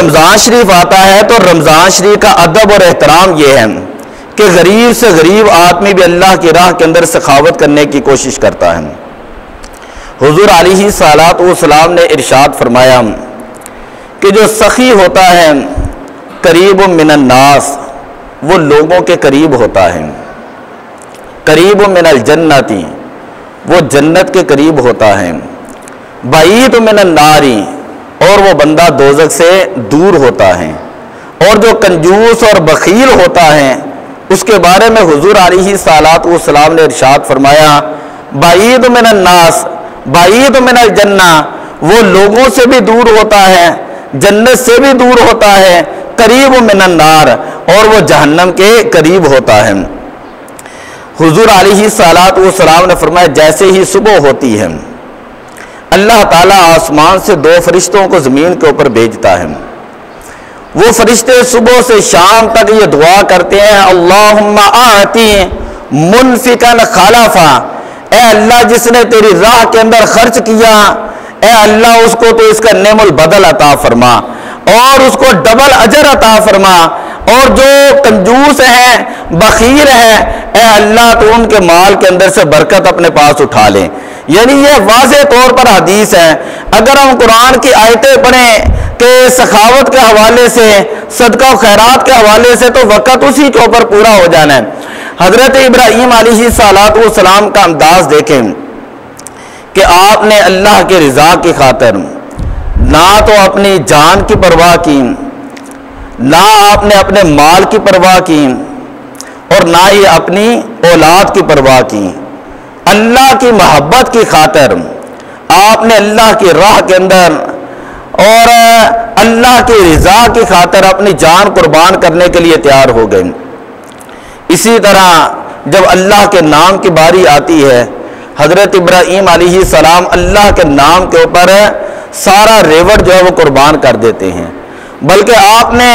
رمضان شریف آتا ہے تو رمضان شریف کا ادب اور احترام یہ ہے کہ غریب سے غریب آدمی بھی اللہ کی راہ کے اندر سخاوت کرنے کی کوشش کرتا ہے۔ حضور علیہ الصلوۃ والسلام نے ارشاد فرمایا کہ جو سخی ہوتا ہے قریب من الناس، وہ لوگوں کے قریب ہوتا ہے، قریب من الجنتی، وہ جنت کے قریب ہوتا ہے، بعید من النار، اور وہ بندہ دوزخ سے دور ہوتا ہے۔ اور جو کنجوس اور بخیل ہوتا ہے اس کے بارے میں حضور علیہ الصلوۃ والسلام نے ارشاد فرمایا بعید من الناس بعید من الجنہ، وہ لوگوں سے بھی دور ہوتا ہے، جنت سے بھی دور ہوتا ہے، قریب من النار، اور وہ جہنم کے قریب ہوتا ہے۔ حضور علیہ الصلوۃ والسلام نے فرمایا جیسے ہی صبح ہوتی ہے اللہ تعالیٰ آسمان سے 2 فرشتوں کو زمین کے اوپر بھیجتا ہے۔ وہ فرشتے صبح سے شام تک یہ دعا کرتے ہیں اللہم آتی منفقا خلفا، اے اللہ جس نے تیری راہ کے اندر خرچ کیا، اے اللہ اس کو تو اس کا نعم البدل عطا فرما اور اس کو ڈبل اجر عطا فرما، اور جو کنجوس ہیں بخیل ہیں اے اللہ تو ان کے مال کے اندر سے برکت اپنے پاس اٹھا لیں۔ یعنی یہ واضح طور پر حدیث ہے۔ اگر ہم قرآن کی آیتیں پڑھیں کہ سخاوت کے حوالے سے، صدقہ و خیرات کے حوالے سے، تو وقت اسی کے اوپر پورا ہو جانا ہے۔ حضرت ابراہیم علیہ الصلوۃ والسلام کا انداز دیکھیں کہ آپ نے اللہ کے رضا کی خاطر نہ تو اپنی جان کی پرواہ کی، نہ آپ نے اپنے مال کی پرواہ کی، اور نہ ہی اپنی اولاد کی پرواہ کی۔ اللہ کی محبت کی خاطر آپ نے اللہ کی راہ کے اندر اور اللہ کی رضا کی خاطر اپنی جان قربان کرنے کے لیے تیار ہو گئے۔ اسی طرح جب اللہ کے نام کی باری آتی ہے حضرت ابراہیم علیہ السلام اللہ کے نام کے اوپر سارا ریوڑ جو ہے وہ قربان کر دیتے ہیں۔ بلکہ آپ نے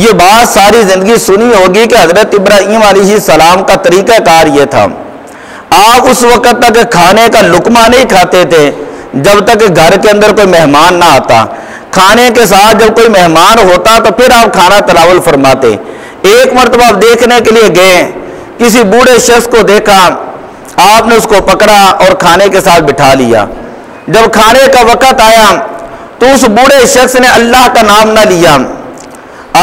یہ بات ساری زندگی سنی ہوگی کہ حضرت ابراہیم علیہ السلام کا طریقہ کار یہ تھا، آپ اس وقت تک کھانے کا لقمہ نہیں کھاتے تھے جب تک گھر کے اندر کوئی مہمان نہ آتا۔ کھانے کے ساتھ جب کوئی مہمان ہوتا تو پھر آپ کھانا تناول فرماتے۔ ایک مرتبہ آپ دیکھنے کے لیے گئے، کسی بوڑھے شخص کو دیکھا، آپ نے اس کو پکڑا اور کھانے کے ساتھ بٹھا لیا۔ جب کھانے کا وقت آیا تو اس بوڑھے شخص نے اللہ کا نام نہ لیا۔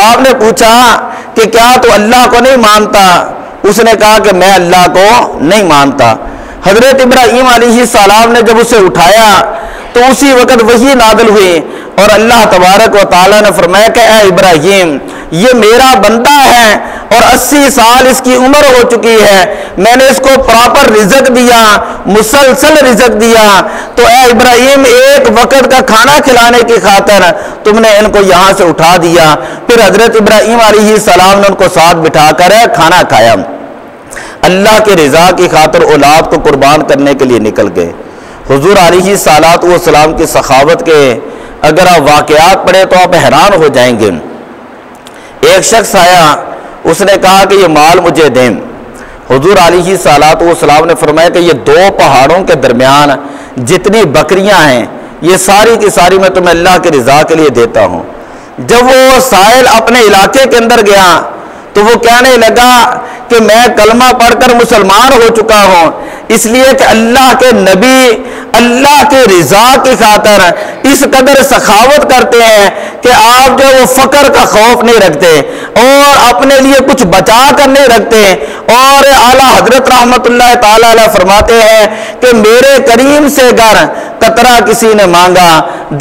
آپ نے پوچھا کہ کیا تو اللہ کو نہیں مانتا؟ اس نے کہا کہ میں اللہ کو نہیں مانتا۔ حضرت ابراہیم علیہ السلام نے جب اسے اٹھایا تو اسی وقت وحی نازل ہوئی اور اللہ تبارک و تعالیٰ نے فرمایا کہ اے ابراہیم یہ میرا بندہ ہے اور 80 سال اس کی عمر ہو چکی ہے، میں نے اس کو پراپر رزق دیا، مسلسل رزق دیا، تو اے ابراہیم ایک وقت کا کھانا کھلانے کی خاطر تم نے ان کو یہاں سے اٹھا دیا۔ پھر حضرت ابراہیم علیہ السلام نے ان کو ساتھ بٹھا کر کھانا کھایا۔ اللہ کے رضا کی خاطر اولاد کو قربان کرنے کے لیے نکل گئے۔ حضور علیہ الصلوۃ والسلام کی سخاوت کے اگر آپ واقعات پڑھیں تو آپ حیران ہو جائیں گے۔ ایک شخص آیا، اس نے کہا کہ یہ مال مجھے دیں۔ حضور علیہ الصلوۃ والسلام نے فرمایا کہ یہ 2 پہاڑوں کے درمیان جتنی بکریاں ہیں یہ ساری کی ساری میں تمہیں اللہ کے رضا کے لیے دیتا ہوں۔ جب وہ سائل اپنے علاقے کے اندر گیا تو وہ کہنے لگا کہ میں کلمہ پڑھ کر مسلمان ہو چکا ہوں، اس لیے کہ اللہ کے نبی اللہ کے رضا کی خاطر اس قدر سخاوت کرتے ہیں کہ آپ جو وہ فقر کا خوف نہیں رکھتے اور اپنے لیے کچھ بچا کر نہیں رکھتے۔ اور اعلیٰ حضرت رحمت اللہ تعالی علیہ فرماتے ہیں کہ میرے کریم سے گر قطرہ کسی نے مانگا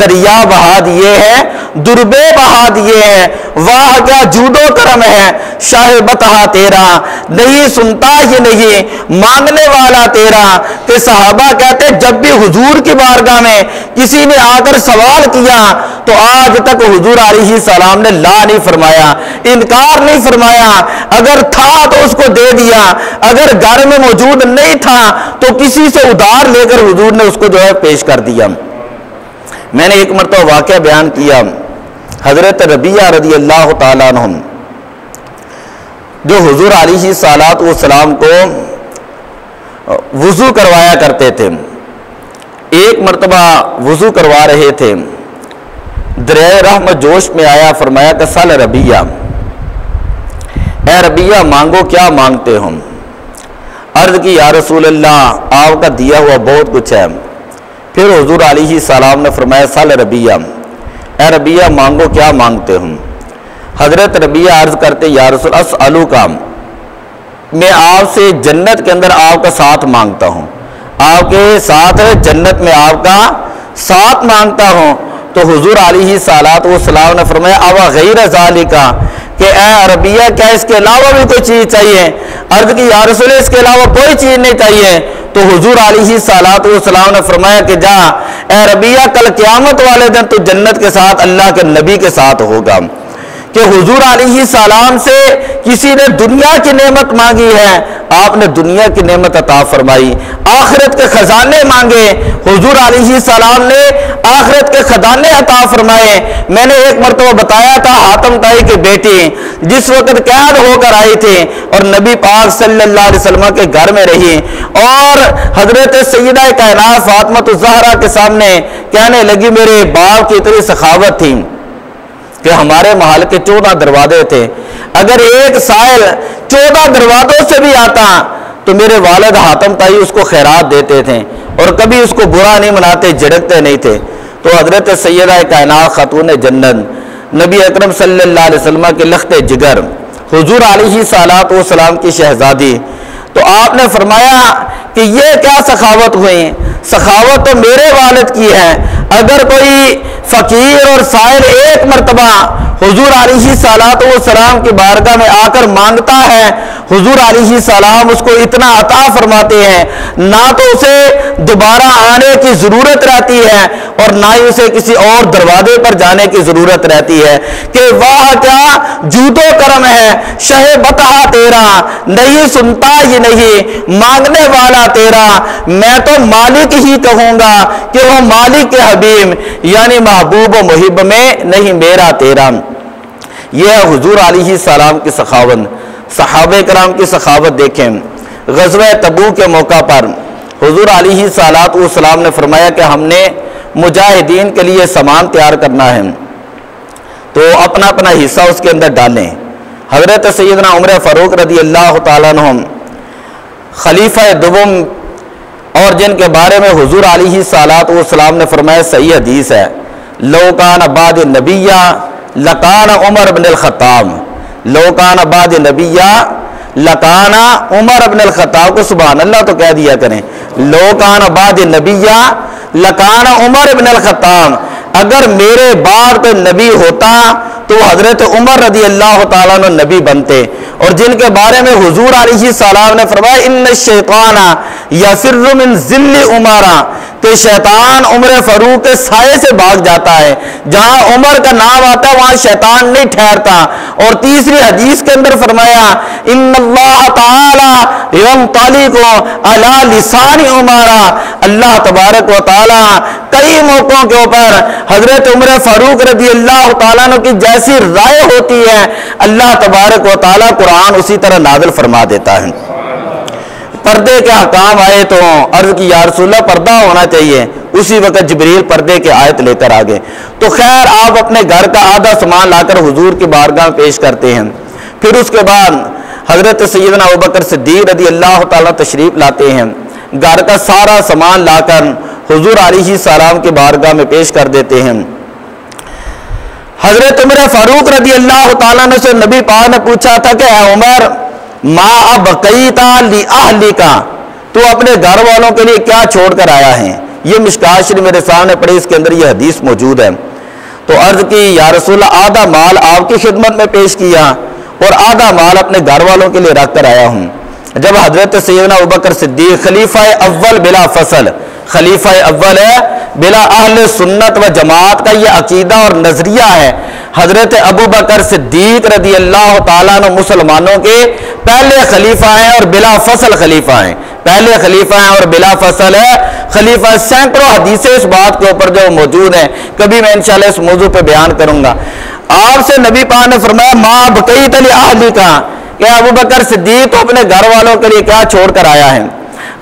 دریا بہا دیے ہے، دربے بہا دیے ہیں، واہ کیا جود و کرم ہے شاہ بتہا تیرا، نہیں سنتا ہی نہیں مانگنے والا تیرا۔ کہ صحابہ کہتے جب بھی حضور کی بارگاہ میں کسی نے آ کر سوال کیا تو آج تک حضور علیہ السلام نے لا نہیں فرمایا، انکار نہیں فرمایا، اگر تھا تو اس کو دے دیا، اگر گھر میں موجود نہیں تھا تو کسی سے ادھار لے کر حضور نے اس کو جو ہے پیش کر دیا۔ میں نے ایک مرتبہ واقعہ بیان کیا، حضرت ربیعہ رضی اللہ تعالیٰ عنہ جو حضور علیہ الصلوۃ والسلام کو وضو کروایا کرتے تھے، ایک مرتبہ وضو کروا رہے تھے دریائے رحمت جوش میں آیا، فرمایا کہ سل ربیہ، اے ربیہ مانگو، کیا مانگتے ہم؟ عرض کی یا رسول اللہ آپ کا دیا ہوا بہت کچھ ہے۔ پھر حضور علیہ السلام نے فرمایا سل ربیہ، اے ربیہ مانگو، کیا مانگتے ہم؟ حضرت ربیہ عرض کرتے یا رسول اسألوکا، میں آپ سے جنت کے اندر آپ کا ساتھ مانگتا ہوں، آپ کے ساتھ جنت میں آپ کا ساتھ مانگتا ہوں۔ تو حضور علیہ السلام نے فرمایا اوا غیر ذالک، کہ اے ربیہ کیا اس کے علاوہ بھی کوئی چیز چاہیے؟ عرض کی یا رسول اس کے علاوہ کوئی چیز نہیں چاہیے۔ تو حضور علیہ السلام نے فرمایا کہ جا اے ربیہ، کل قیامت والے دن تو جنت کے ساتھ اللہ کے نبی کے ساتھ ہوگا۔ کہ حضور علیہ السلام سے کسی نے دنیا کی نعمت مانگی ہے، آپ نے دنیا کی نعمت عطا فرمائی۔ آخرت کے خزانے مانگے، حضور علیہ السلام نے آخرت کے خزانے عطا فرمائے۔ میں نے ایک مرتبہ بتایا تھا حاتم طائی کی بیٹی جس وقت قید ہو کر آئی تھی اور نبی پاک صلی اللہ علیہ وسلم کے گھر میں رہی، اور حضرت سیدہ کائنات فاطمہ الزہرا کے سامنے کہنے لگی میرے باپ کی اتنی سخاوت تھی کہ ہمارے محل کے 14 دروازے تھے، اگر ایک سائل 14 دروازوں سے بھی آتا تو میرے والد حاتم طائی اس کو خیرات دیتے تھے اور کبھی اس کو برا نہیں مناتے، جھڑکتے نہیں تھے۔ تو حضرت سیدہ کائنات خاتون جنت نبی اکرم صلی اللہ علیہ وسلم کے لخت جگر حضور علیہ السلام کی شہزادی، تو آپ نے فرمایا کہ یہ کیا سخاوت ہوئی؟ سخاوت تو میرے والد کی ہے۔ اگر کوئی فقیر اور سائل ایک مرتبہ حضور علیہ السلام کی بارگاہ میں آ کر مانگتا ہے، حضور علیہ السلام اس کو اتنا عطا فرماتے ہیں، نہ تو اسے دوبارہ آنے کی ضرورت رہتی ہے اور نہ ہی اسے کسی اور دروازے پر جانے کی ضرورت رہتی ہے کہ واہ کیا جود و کرم ہے، شہ بطحہ تیرا، نہیں سنتا یہ نہیں مانگنے والا تیرا، میں تو مالک ہی کہوں گا کہ وہ مالک کے حبیب، یعنی محبوب و محب میں نہیں میرا تیرا۔ یہ ہے حضور علیہ السلام کی سخاوت۔ صحابہ کرام کی سخاوت دیکھیں، غزوہ تبوک کے موقع پر حضور علیہ السلام نے فرمایا کہ ہم نے مجاہدین کے لیے سامان تیار کرنا ہے تو اپنا اپنا حصہ اس کے اندر ڈالیں۔ حضرت سیدنا عمر فاروق رضی اللہ تعالیٰ عنہ خلیفہ دوم، اور جن کے بارے میں حضور علیہ السلام نے فرمایا صحیح حدیث ہے، لو کان بعد نبیہ لکان عمر بن الخطاب، لو کان بعد نبیہ لکان عمر بن الخطاب، کو سبحان اللہ تو کہہ دیا کریں، لو کان بعد نبیہ لکان عمر بن الخطاب، اگر میرے بعد کوئی نبی ہوتا تو حضرت عمر رضی اللہ تعالیٰ عنہ نبی بنتے، اور جن کے بارے میں حضور علیہ السلام نے فرمایا ان الشیطان یفر من ذل عمرہ، کہ شیطان عمر فاروق کے سائے سے بھاگ جاتا ہے، جہاں عمر کا نام آتا ہے وہاں شیطان نہیں ٹھہرتا۔ اور تیسری حدیث کے اندر فرمایا ان اللہ تعالی ینطلق علی لسان عمرہ، اللہ تبارک و تعالی کئی موقعوں کے اوپر حضرت عمر فاروق رضی اللہ تعالیٰ عنہ کی جیسی رائے ہوتی ہے اللہ تبارک و تعالیٰ قرآن اسی طرح نازل فرما دیتا ہے۔ پردے کے حکام آئے تو عرض کی یا رسول اللہ پردہ ہونا چاہیے، اسی وقت جبریل پردے کے آیت لے کر آگے، تو خیر آپ اپنے گھر کا آدھا سامان لا کر حضور کی بارگاہ میں پیش کرتے ہیں۔ پھر اس کے بعد حضرت سیدنا ابوبکر صدیق رضی اللہ تعالیٰ تشریف لاتے ہیں، گھر کا سارا سامان لا کر حضور علیہ السلام کی بارگاہ میں پیش کر دیتے ہیں۔ حضرت عمر فاروق رضی اللہ تعالیٰ نے سے نبی پاک نے پوچھا تھا کہ اے عمر ما ابقیت لأہلک، تو اپنے گھر والوں کے لیے کیا چھوڑ کر آیا ہے؟ یہ مشکات شریف میرے سامنے پڑھی، اس کے اندر یہ حدیث موجود ہے۔ تو عرض کی یا رسول اللہ آدھا مال آپ کی خدمت میں پیش کیا اور آدھا مال اپنے گھر والوں کے لیے رکھ کر آیا ہوں۔ جب حضرت سیدنا ابوبکر صدیق خلیفہ اول بلا فصل، خلیفہ اول ہے بلا اہل سنت و جماعت کا یہ عقیدہ اور نظریہ ہے، حضرت ابوبکر صدیق رضی اللہ تعالیٰ عنہ مسلمانوں کے پہلے خلیفہ ہیں اور بلا فصل خلیفہ ہیں، پہلے خلیفہ ہیں اور بلا فصل ہے خلیفہ۔ سینکڑوں حدیثیں اس بات کے اوپر جو موجود ہیں، کبھی میں انشاءاللہ اس موضوع پہ بیان کروں گا۔ آپ سے نبی پاک نے فرمایا ما بقیت لأہلک، کہ ابوبکر صدیق تو اپنے گھر والوں کے لیے کیا چھوڑ کر آیا ہے؟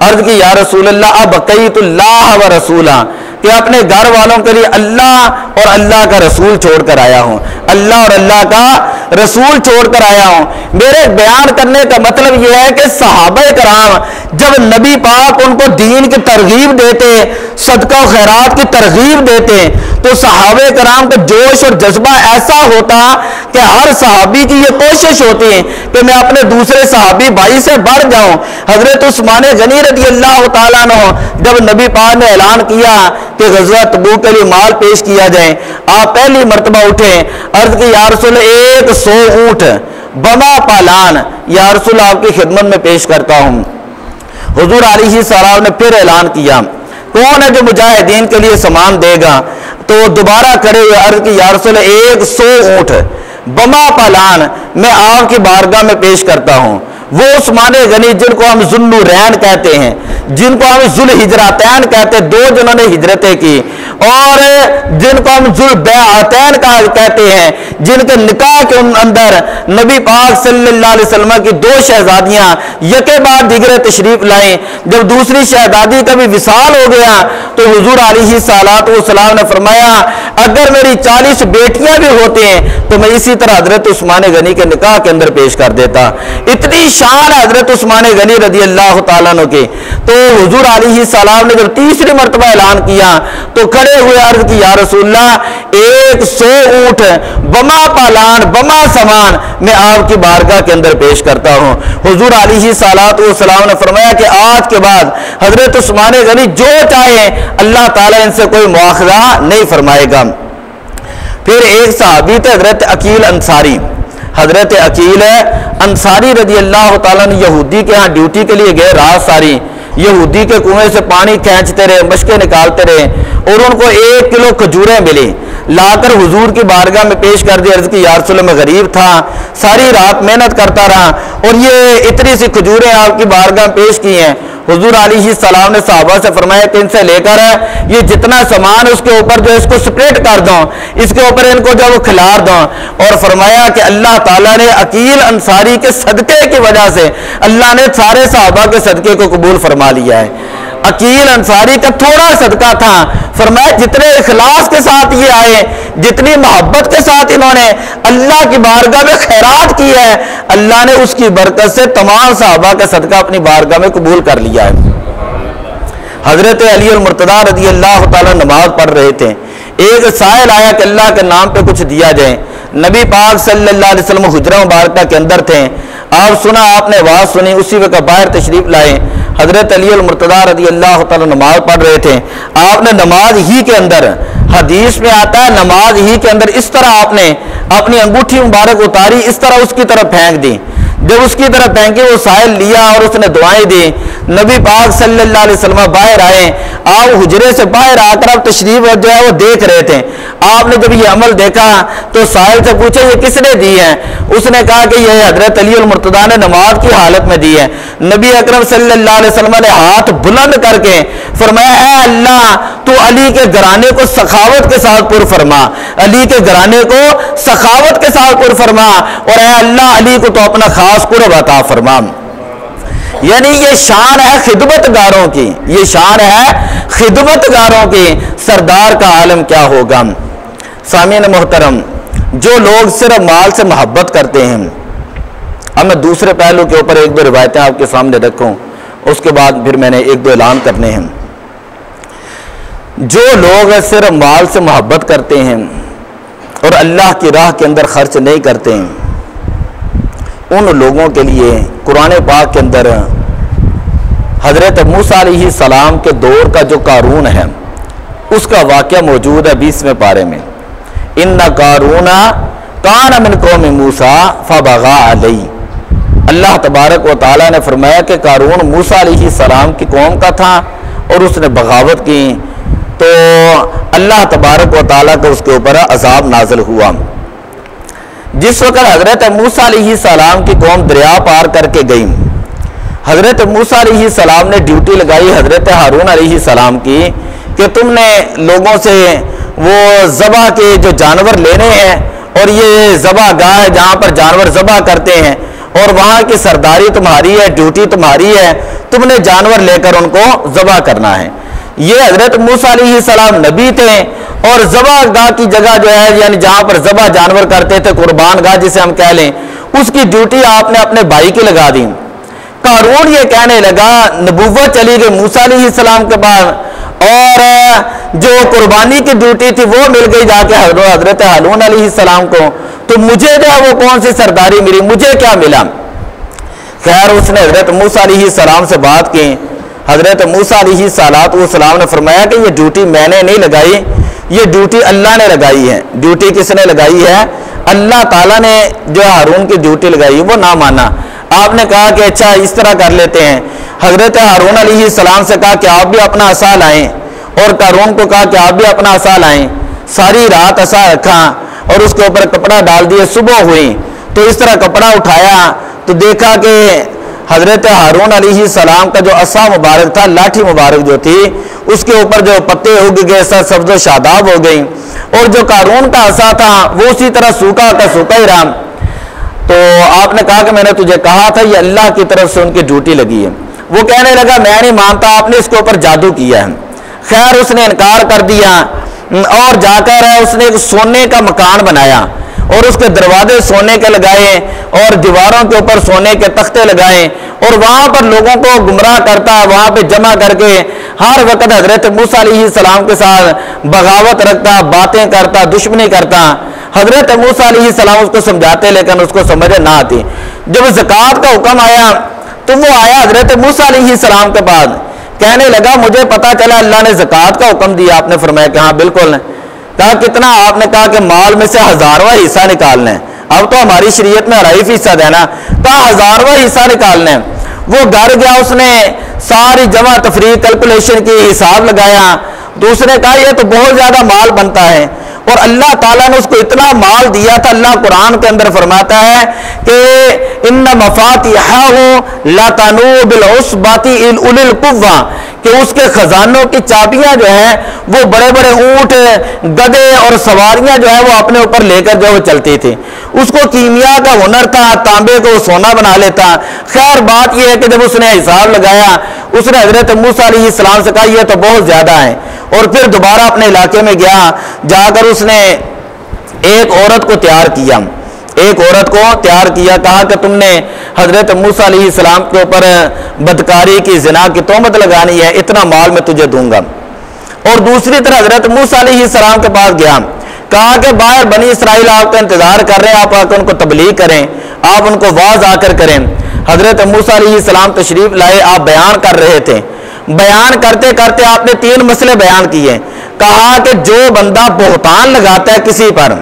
عرض کی یا رسول اللہ ابقیت اللہ و رسولہ، کہ اپنے گھر والوں کے لیے اللہ اور اللہ کا رسول چھوڑ کر آیا ہوں، اللہ اور اللہ کا رسول چھوڑ کر آیا ہوں۔ میرے بیان کرنے کا مطلب یہ ہے کہ صحابہ کرام جب نبی پاک ان کو دین کی ترغیب دیتے، صدقہ و خیرات کی ترغیب دیتے، تو صحابہ کرام کا جوش اور جذبہ ایسا ہوتا کہ ہر صحابی کی یہ کوشش ہوتی ہے کہ میں اپنے دوسرے صحابی بھائی سے بڑھ جاؤں۔ حضرت عثمان غنی رضی اللہ تعالیٰ عنہ جب نبی پاک نے اعلان کیا کہ غزوہ تبوک کے لیے مال پیش کیا جائے، آپ پہلی مرتبہ اٹھے، عرض کی یا رسول 100 اونٹ بما پالان یا رسول آپ کی خدمت میں پیش کرتا ہوں۔ حضور علیہ السلام نے پھر اعلان کیا کون ہے جو مجاہدین کے لیے سامان دے گا، تو دوبارہ کھڑے ہوئے عرض کی یا رسول 100 اونٹ بما پالان میں آپ کی بارگاہ میں پیش کرتا ہوں۔ وہ عثمان غنی جن کو ہم ذوالنورین کہتے ہیں، جن کو ہم ذوالہجرتین کہتے ہیں، 2 جنہوں نے ہجرتیں کی، اور جن کو ہم ذوالبیعتین کہتے ہیں، جن کے نکاح کے اندر نبی پاک صلی اللہ علیہ وسلم کی 2 شہزادیاں یکے بعد دیگرے تشریف لائیں۔ جب دوسری شہزادی کا بھی وصال ہو گیا تو حضور علیہ السلام نے فرمایا اگر میری 40 بیٹیاں بھی ہوتے ہیں تو میں اسی طرح حضرت عثمان غنی کے نکاح کے اندر پیش کر دیتا۔ اتنی شان ہے حضرت عثمان غنی رضی اللہ تعالیٰ عنہ کی۔ تو حضور علیہ السلام نے جب تیسری مرتبہ اعلان کیا تو کھڑے ہوئے عرض کی یا رسول اللہ 100 اونٹ بما پالان بما سامان میں آپ کی بارگاہ کے اندر پیش کرتا ہوں۔ حضور علیہ السلام نے فرمایا کہ آج کے بعد حضرت عثمان غنی جو چاہے اللہ تعالیٰ ان سے کوئی مواخذہ نہیں فرمائے گا۔ پھر ایک صحابی تھے حضرت عقیل انصاری، حضرت عقیل انصاری رضی اللہ تعالیٰ نے یہودی کے ہاں ڈیوٹی کے لیے گئے، رات ساری یہودی کے کنویں سے پانی کھینچتے رہے، مشکیں نکالتے رہے، اور ان کو 1 کلو کھجوریں ملی، لا کر حضور کی بارگاہ میں پیش کر دی۔ عرض کی یا رسول اللہ میں غریب تھا، ساری رات محنت کرتا رہا اور یہ اتنی سی کھجوریں آپ کی بارگاہ میں پیش کی ہیں۔ حضور علیہ السلام نے صحابہ سے فرمایا کہ ان سے لے کر یہ جتنا سامان اس کے اوپر جو اس کو سپریٹ کر دو، اس کے اوپر ان کو جو وہ کھلار دو، اور فرمایا کہ اللہ تعالیٰ نے عقیل انصاری کے صدقے کی وجہ سے اللہ نے سارے صحابہ کے صدقے کو قبول فرما لیا ہے۔ عقیل انصاری کا تھوڑا صدقہ تھا، فرمایا جتنے اخلاص کے ساتھ یہ آئے، جتنی محبت کے ساتھ انہوں نے اللہ کی بارگاہ میں خیرات کی ہے، اللہ نے اس کی برکت سے تمام صحابہ کا صدقہ اپنی بارگاہ میں قبول کر لیا ہے۔ حضرت علی المرتضیٰ رضی اللہ تعالیٰ نماز پڑھ رہے تھے، ایک سائل آیا کہ اللہ کے نام پہ کچھ دیا جائے۔ نبی پاک صلی اللہ علیہ وسلم حجرہ مبارکہ کے اندر تھے، آپ سنا، آپ نے آواز سنی، اسی وقت باہر تشریف لائے۔ حضرت علی المرتضیٰ رضی اللہ تعالیٰ نماز پڑھ رہے تھے، آپ نے نماز ہی کے اندر، حدیث میں آتا ہے نماز ہی کے اندر اس طرح آپ نے اپنی انگوٹھی مبارک اتاری، اس طرح اس کی طرف پھینک دی۔ جب اس کی طرف پھینکی وہ سائل لیا اور اس نے دعائیں دی۔ نبی پاک صلی اللہ علیہ وسلم باہر آئے، آپ حجرے سے باہر آ کر آپ تشریف جو ہے وہ دیکھ رہے تھے۔ آپ نے جب یہ عمل دیکھا تو سائل سے پوچھا یہ کس نے دی ہے؟ اس نے کہا کہ یہ حضرت علی المرتضیٰ نے نماز کی حالت میں دی ہے۔ نبی اکرم صلی اللہ علیہ وسلم نے ہاتھ بلند کر کے فرمایا اے اللہ تو علی کے گھرانے کو سخاوت کے ساتھ پر فرما، علی کے گھرانے کو سخاوت کے ساتھ پر فرما، اور اے اللہ علی کو تو اپنا خاص قرب عطا فرما۔ یعنی یہ شان ہے خدمت گاروں کی، یہ شان ہے خدمت گاروں کی، سردار کا عالم کیا ہوگا۔ سامعین محترم، جو لوگ صرف مال سے محبت کرتے ہیں، اب میں دوسرے پہلو کے اوپر 1-2 روایتیں آپ کے سامنے رکھوں، اس کے بعد پھر میں نے 1-2 اعلان کرنے ہیں۔ جو لوگ صرف مال سے محبت کرتے ہیں اور اللہ کی راہ کے اندر خرچ نہیں کرتے ہیں، ان لوگوں کے لیے قرآن پاک کے اندر حضرت موسیٰ علیہ السلام کے دور کا جو قارون ہے اس کا واقعہ موجود ہے 20ویں پارے میں۔ ان قارون کان من قوم موسیٰ فبغى علیہ، اللہ تبارک و تعالیٰ نے فرمایا کہ قارون موسیٰ علیہ السلام کی قوم کا تھا اور اس نے بغاوت کی، تو اللہ تبارک و تعالیٰ کا اس کے اوپر عذاب نازل ہوا۔ جس وقت حضرت موسیٰ علیہ السلام کی قوم دریا پار کر کے گئی، حضرت موسیٰ علیہ السلام نے ڈیوٹی لگائی حضرت ہارون علیہ السلام کی کہ تم نے لوگوں سے وہ ذبح کے جو جانور لینے ہیں، اور یہ ذبح گاہ ہے جہاں پر جانور ذبح کرتے ہیں، اور وہاں کی سرداری تمہاری ہے، ڈیوٹی تمہاری ہے، تم نے جانور لے کر ان کو ذبح کرنا ہے۔ یہ حضرت موسیٰ علیہ السلام نبی تھے اور ذبح گاہ کی جگہ جو ہے یعنی جہاں پر ذبح جانور کرتے تھے قربان گاہ جسے ہم کہہ لیں اس کی ڈیوٹی آپ نے اپنے بھائی کی لگا دی۔ قارون یہ کہنے لگا نبوت چلی گئی موسیٰ علیہ السلام کے بعد اور جو قربانی کی ڈیوٹی تھی وہ مل گئی جا کے حضرت ہارون علیہ السلام کو، تو مجھے جو ہے وہ کون سی سرداری ملی، مجھے کیا ملا؟ خیر اس نے حضرت موسیٰ علیہ السلام سے بات کی۔ حضرت موسیٰ علیہ السلام نے فرمایا کہ یہ ڈیوٹی میں نے نہیں لگائی، یہ ڈیوٹی اللہ نے لگائی ہے۔ ڈیوٹی کس نے لگائی ہے؟ اللہ تعالیٰ نے جو ہارون کی ڈیوٹی لگائی وہ نہ مانا۔ آپ نے کہا کہ اچھا اس طرح کر لیتے ہیں۔ حضرت ہارون علیہ السلام سے کہا کہ آپ بھی اپنا عصا لائیں، اور قارون کو کہا کہ آپ بھی اپنا عصا لائیں۔ ساری رات عصا رکھا اور اس کے اوپر کپڑا ڈال دیے، صبح ہوئی تو اس طرح کپڑا اٹھایا تو دیکھا کہ حضرت ہارون علیہ السلام کا جو عصا مبارک تھا، لاٹھی مبارک جو تھی، اس کے اوپر جو پتے اگ گئے، سر سبز و شاداب ہو گئی، اور جو قارون کا عصا تھا وہ اسی طرح سوکھا کا سوکھا ہی رہا۔ تو آپ نے کہا کہ میں نے تجھے کہا تھا یہ اللہ کی طرف سے ان کی ڈیوٹی لگی ہے۔ وہ کہنے لگا میں نہیں مانتا، آپ نے اس کے اوپر جادو کیا ہے۔ خیر اس نے انکار کر دیا اور جا کر اس نے ایک سونے کا مکان بنایا اور اس کے دروازے سونے کے لگائے اور دیواروں کے اوپر سونے کے تختے لگائے، اور وہاں پر لوگوں کو گمراہ کرتا، وہاں پہ جمع کر کے ہر وقت حضرت موسیٰ علیہ السلام کے ساتھ بغاوت رکھتا، باتیں کرتا، دشمنی کرتا۔ حضرت موسیٰ علیہ السلام اس کو سمجھاتے لیکن اس کو سمجھ نہ آتی۔ جب زکوٰۃ کا حکم آیا تو وہ آیا حضرت موسیٰ علیہ السلام کے بعد، کہنے لگا مجھے پتا چلا اللہ نے زکوٰۃ کا حکم دیا۔ آپ نے فرمایا کہ ہاں بالکل۔ کہا کتنا؟ آپ نے کہا کہ مال میں سے 1000واں حصہ نکالنا ہے۔ اب تو ہماری شریعت میں 2.5% دینا، کہا 1000واں حصہ نکالنا ہے۔ وہ گھر گیا، اس نے ساری جمع تفریق کیلکولیشن کی، حساب لگایا، تو اس نے کہا یہ تو بہت زیادہ مال بنتا ہے، اور اللہ تعالیٰ نے اس کو اتنا مال دیا تھا۔ اللہ قرآن کے اندر فرماتا ہے کہ ان مفاتیحہ لتنوء بالعصبۃ اولي القوہ، کہ اس کے خزانوں کی چابیاں جو ہیں وہ بڑے بڑے اونٹ، گدھے اور سواریاں جو ہیں وہ اپنے اوپر لے کر جو وہ چلتی تھی۔ اس کو کیمیا کا ہنر تھا، تانبے کو سونا بنا لیتا۔ خیر بات یہ ہے کہ جب اس نے حساب لگایا، اس نے حضرت موسیٰ علیہ السلام سے کہا یہ تو بہت زیادہ ہے، اور پھر دوبارہ اپنے علاقے میں گیا، جا کر اس نے ایک عورت کو تیار کیا، کہا کہ تم نے حضرت موسیٰ علیہ السلام کے اوپر بدکاری کی، زنا کی تہمت لگانی ہے، اتنا مال میں تجھے دوں گا۔ اور دوسری طرح حضرت موسیٰ علیہ السلام کے پاس گیا، کہا کہ باہر بنی اسرائیل آپ کا انتظار کر رہے ہیں، آپ آ کر ان کو تبلیغ کریں، آپ ان کو واعظ آ کر کریں۔ حضرت موسیٰ علیہ السلام تشریف لائے، آپ بیان کر رہے تھے، بیان کرتے کرتے آپ نے 3 مسئلے بیان کیے۔ کہا کہ جو بندہ بہتان لگاتا ہے کسی پر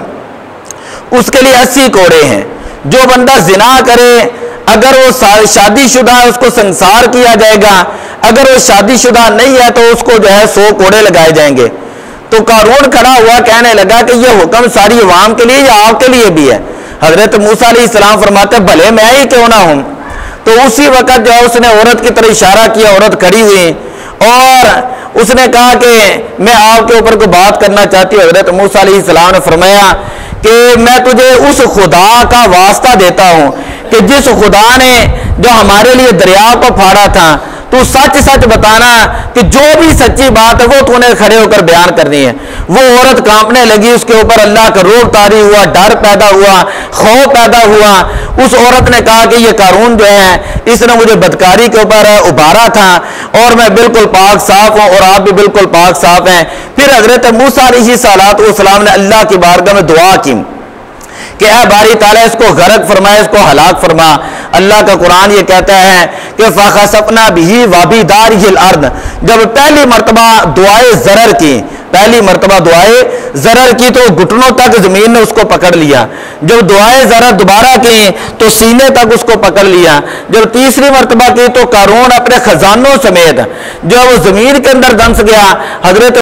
اس کے لیے 80 کوڑے ہیں، جو بندہ زنا کرے اگر وہ شادی شدہ ہے اس کو سنسار کیا جائے گا، اگر وہ شادی شدہ نہیں ہے تو اس کو جو ہے 100 کوڑے لگائے جائیں گے۔ تو قارون کھڑا ہوا کہنے لگا کہ یہ حکم ساری عوام کے لیے یا آپ کے لیے بھی ہے؟ حضرت موسیٰ علیہ السلام فرماتے بھلے میں ہی کیوں نہ ہوں۔ تو اسی وقت جو ہے اس نے عورت کی طرح اشارہ کیا، عورت کھڑی ہوئی، اور اس نے کہا کہ میں آپ کے اوپر کوئی بات کرنا چاہتی ہوں۔ حضرت موسیٰ علیہ السلام نے فرمایا کہ میں تجھے اس خدا کا واسطہ دیتا ہوں کہ جس خدا نے جو ہمارے لیے دریا کو پھاڑا تھا، تو سچ سچ بتانا کہ جو بھی سچی بات ہے وہ تو نے کھڑے ہو کر بیان کرنی ہے۔ وہ عورت کانپنے لگی، اس کے اوپر اللہ کا روب طاری ہوا، ڈر پیدا ہوا، خوف پیدا ہوا۔ اس عورت نے کہا کہ یہ قارون جو ہے اس نے مجھے بدکاری کے اوپر ابھارا تھا، اور میں بالکل پاک صاف ہوں اور آپ بھی بالکل پاک صاف ہیں۔ پھر حضرت موسیٰ علیہ السلام نے اللہ کی بارگاہ میں دعا کی کہ اے باری تعالیٰ اس کو غرق فرما، اس کو ہلاک فرما۔ اللہ کا قرآن یہ کہتا ہے کہ فَخَسَفْنَا بِهِ وَبِدَارِهِ الْأَرْضِ، جب پہلی مرتبہ دعائے ضرر کی تو گھٹنوں تک زمین نے اس کو پکڑ لیا، جب دعائے ضرر دوبارہ کی تو سینے تک اس کو پکڑ لیا، جب تیسری مرتبہ کی تو قارون اپنے خزانوں سمیت جو وہ زمین کے اندر دھنس گیا۔ حضرت